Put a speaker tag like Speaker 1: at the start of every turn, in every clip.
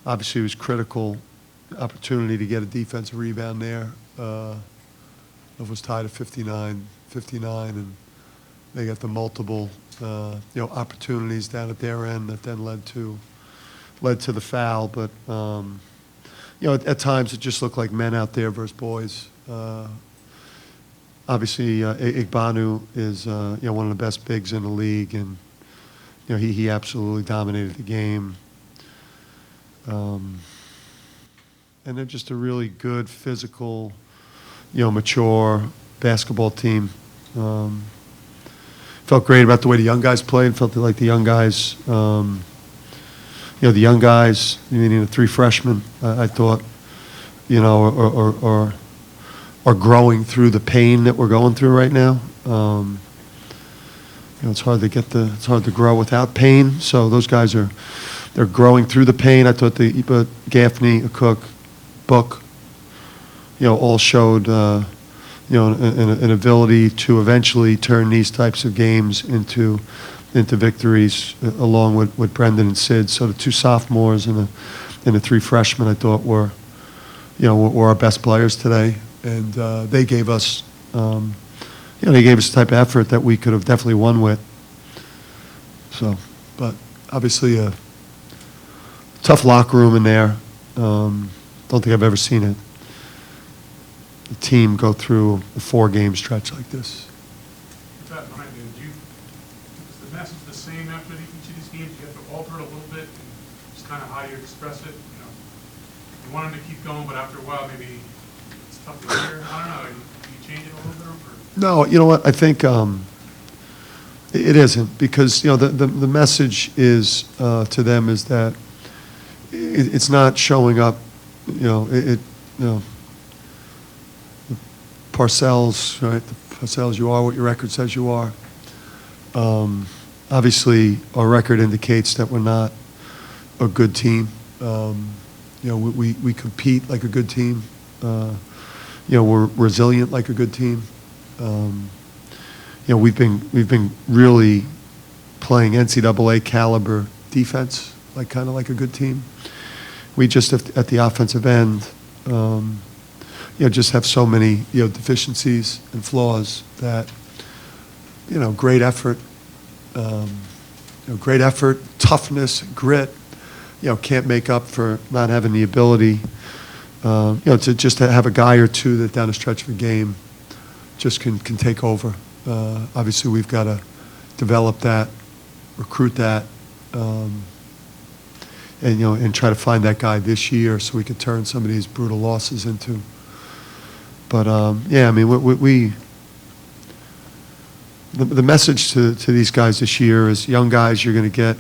Speaker 1: Obviously, it was critical opportunity to get a defensive rebound there. It was tied at 59, and they got the multiple, opportunities down at their end that then led to the foul. But at times it just looked like men out there versus boys. Obviously, Igbanu is one of the best bigs in the league, and he absolutely dominated the game. And they're just a really good, physical, mature basketball team. Felt great about the way the young guys played. Felt like the young guys, the young guys, meaning the three freshmen, I thought, are growing through the pain that we're going through right now. It's hard to grow without pain. So those guys they're growing through the pain. I thought Gaffney, Cook, Book, all showed, an ability to eventually turn these types of games into victories, along with Brendan and Sid. So the two sophomores and the three freshmen, I thought were our best players today, and they gave us, the type of effort that we could have definitely won with. So, but obviously a tough locker room in there. Don't think I've ever seen a team go through a 4-game stretch like this.
Speaker 2: With that in mind, is the message the same after each of these games? You have to alter it a little bit, and just kind of how you express it. You want them to keep going, but after a while, maybe it's tough to hear. I don't know. You change it a little bit? Or?
Speaker 1: No, you know what? I think it isn't, because the message is to them is that it's not showing up. Parcells, right? The Parcells, you are what your record says you are. Obviously, our record indicates that we're not a good team. We compete like a good team. We're resilient like a good team. We've been really playing NCAA caliber defense, kind of like a good team. We just at the offensive end, just have so many deficiencies and flaws that great effort, toughness, grit, can't make up for not having the ability, to just have a guy or two that down the stretch of a game just can take over. Obviously, we've got to develop that, recruit that, and try to find that guy this year so we can turn some of these brutal losses into. But the message to these guys this year is, young guys, you're going to get,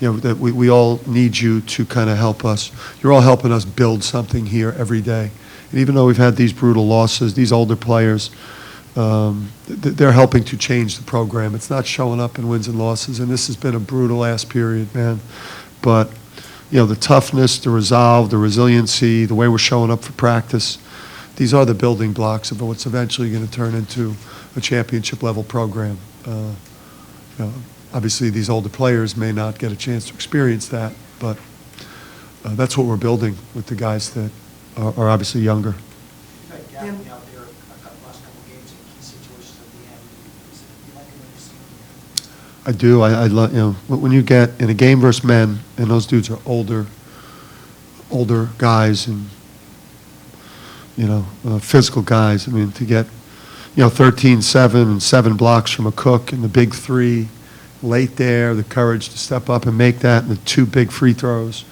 Speaker 1: that we all need you to kind of help us. You're all helping us build something here every day. And even though we've had these brutal losses, these older players, they're helping to change the program. It's not showing up in wins and losses, and this has been a brutal ass period, man. But the toughness, the resolve, the resiliency, the way we're showing up for practice, these are the building blocks of what's eventually going to turn into a championship level program. Obviously, these older players may not get a chance to experience that, but that's what we're building with the guys that are obviously younger.
Speaker 3: You've had Gaffney out there last couple of games in key situations at the end. You like him when you see him?
Speaker 1: I do. I love, when you get in a game versus men, and those dudes are older guys, and physical guys. I mean, to get 13-7 and 7 blocks from a Cook and the big three late there, the courage to step up and make that, and the 2 big free throws.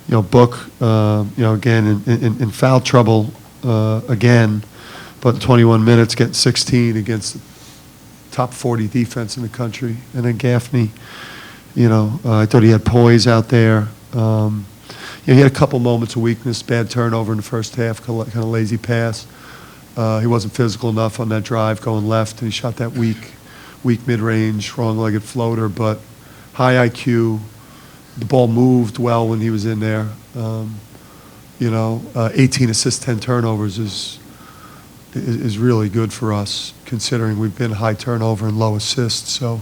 Speaker 1: Book, again in foul trouble again, but in 21 minutes getting 16 against the top 40 defense in the country. And then Gaffney, I thought he had poise out there. He had a couple moments of weakness, bad turnover in the first half, kind of lazy pass. He wasn't physical enough on that drive going left, and he shot that weak mid-range, wrong-legged floater, but high IQ. The ball moved well when he was in there. 18 assists, 10 turnovers is really good for us, considering we've been high turnover and low assists. So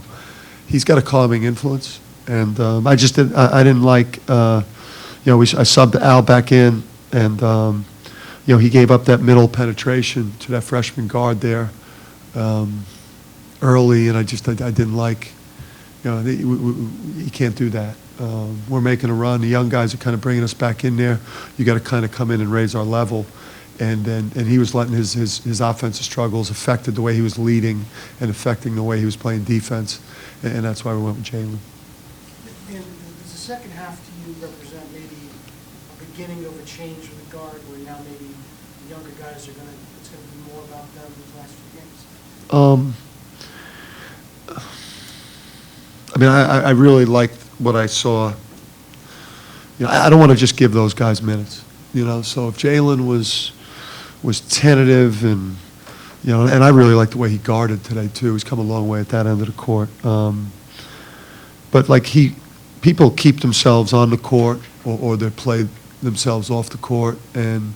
Speaker 1: he's got a calming influence, and I didn't like I subbed Al back in, and, he gave up that middle penetration to that freshman guard there early, and I didn't like, you can't do that. We're making a run. The young guys are kind of bringing us back in there. You got to kind of come in and raise our level. And he was letting his offensive struggles affected the way he was leading and affecting the way he was playing defense, and that's why we went with Jalen.
Speaker 3: And does the second half to you represent maybe a beginning of a change for the guard, where now maybe the younger guys it's going to be more about them these last few games?
Speaker 1: I really liked what I saw. I don't want to just give those guys minutes. So if Jalen was tentative and I really like the way he guarded today too. He's come a long way at that end of the court. But like people keep themselves on the court or they play themselves off the court, and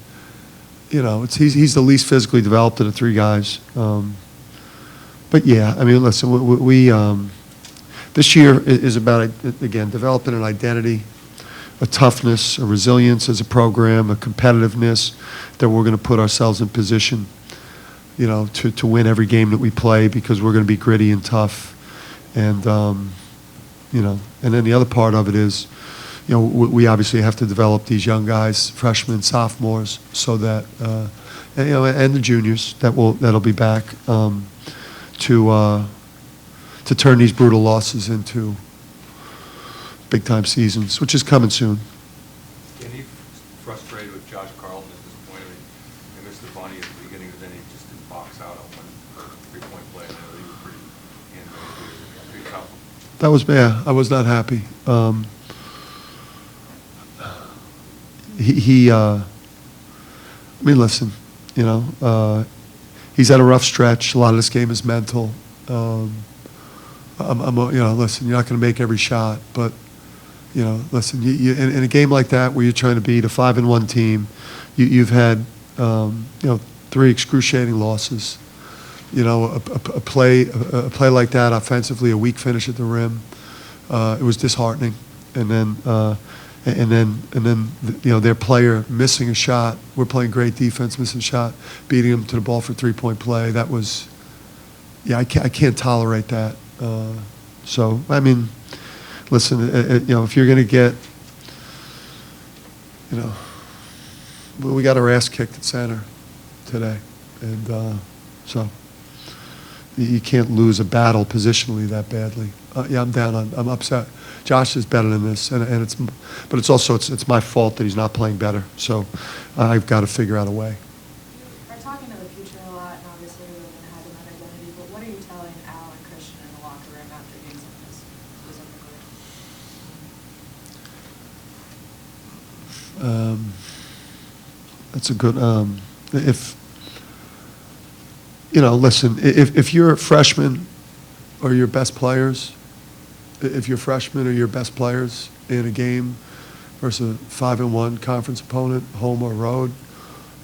Speaker 1: he's the least physically developed of the three guys. But yeah, listen, we this year is about, again, developing an identity, a toughness, a resilience as a program, a competitiveness that we're going to put ourselves in position, to win every game that we play, because we're going to be gritty and tough. And, and then the other part of it is, we obviously have to develop these young guys, freshmen, sophomores, so that, and the juniors that'll be back, to turn these brutal losses into big-time seasons, which is coming soon.
Speaker 4: Can he frustrated with Josh Carlton at this point? They missed the bunny at the beginning, but then he just didn't box out on one three-point play. I know he was pretty tough.
Speaker 1: That was bad. I was not happy. Listen, he's had a rough stretch. A lot of this game is mental. Listen, you're not going to make every shot, but, listen, in a game like that where you're trying to beat a 5-1 team, you've had, 3 excruciating losses. A play like that offensively, a weak finish at the rim, it was disheartening. And then, their player missing a shot. We're playing great defense, missing a shot, beating them to the ball for 3-point play. That was, I can't tolerate that. Listen, if you're going to get, we got our ass kicked at center today. And so you can't lose a battle positionally that badly. I'm upset. Josh is better than this, but it's also my fault that he's not playing better. So I've got to figure out a way.
Speaker 5: We're talking to the future a lot, and obviously we're going to have an identity, but what are you telling Al and Christian in the locker room after games like this specifically?
Speaker 1: That's a good, listen, if you're a freshman or your best players, if you're freshmen or your best players in a game versus a 5-1 conference opponent, home or road,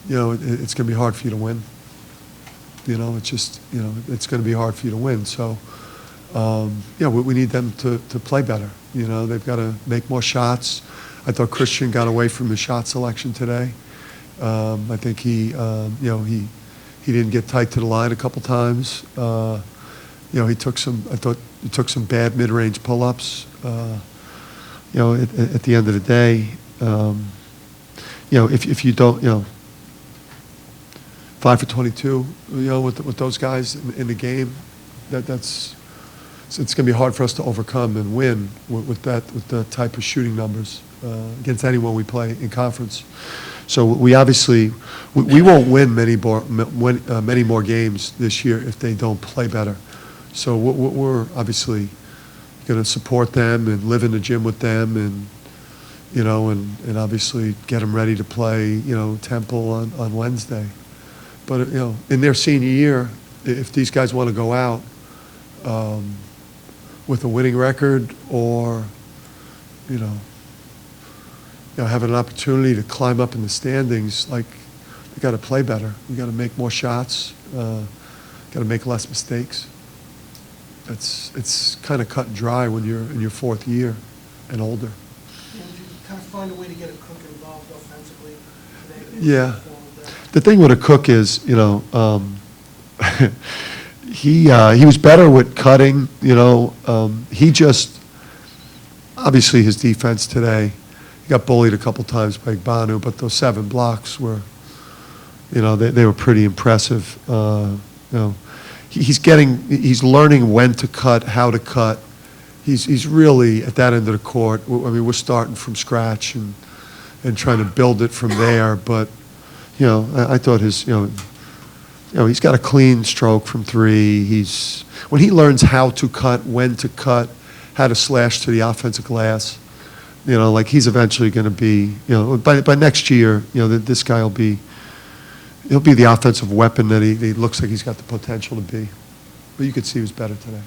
Speaker 1: it's going to be hard for you to win. It's just, it's going to be hard for you to win. So, we need them to play better. They've got to make more shots. I thought Christian got away from his shot selection today. I think he didn't get tight to the line a couple times. He took some bad mid-range pull-ups. At the end of the day, if you don't, 5 for 22, with those guys in the game, it's going to be hard for us to overcome and win with the type of shooting numbers against anyone we play in conference. So we obviously we won't win many more games this year if they don't play better. So we're obviously going to support them and live in the gym with them, and and obviously get them ready to play Temple on Wednesday. But in their senior year, if these guys want to go out with a winning record, or having an opportunity to climb up in the standings, like, we got to play better. We got to make more shots. Got to make less mistakes. It's kind of cut and dry when you're in your fourth year and older.
Speaker 3: And you kind of find a way to get a Cook involved offensively today?
Speaker 1: Yeah. The thing with a Cook is, he was better with cutting, he just, obviously his defense today, he got bullied a couple times by Banu, but those 7 blocks were, they were pretty impressive. He's learning when to cut, how to cut. He's really at that end of the court. I mean, we're starting from scratch and trying to build it from there. But, I thought he's got a clean stroke from 3. When he learns how to cut, when to cut, how to slash to the offensive glass, like he's eventually going to be, by next year, this guy he'll be the offensive weapon that he looks like he's got the potential to be. But you could see he was better today.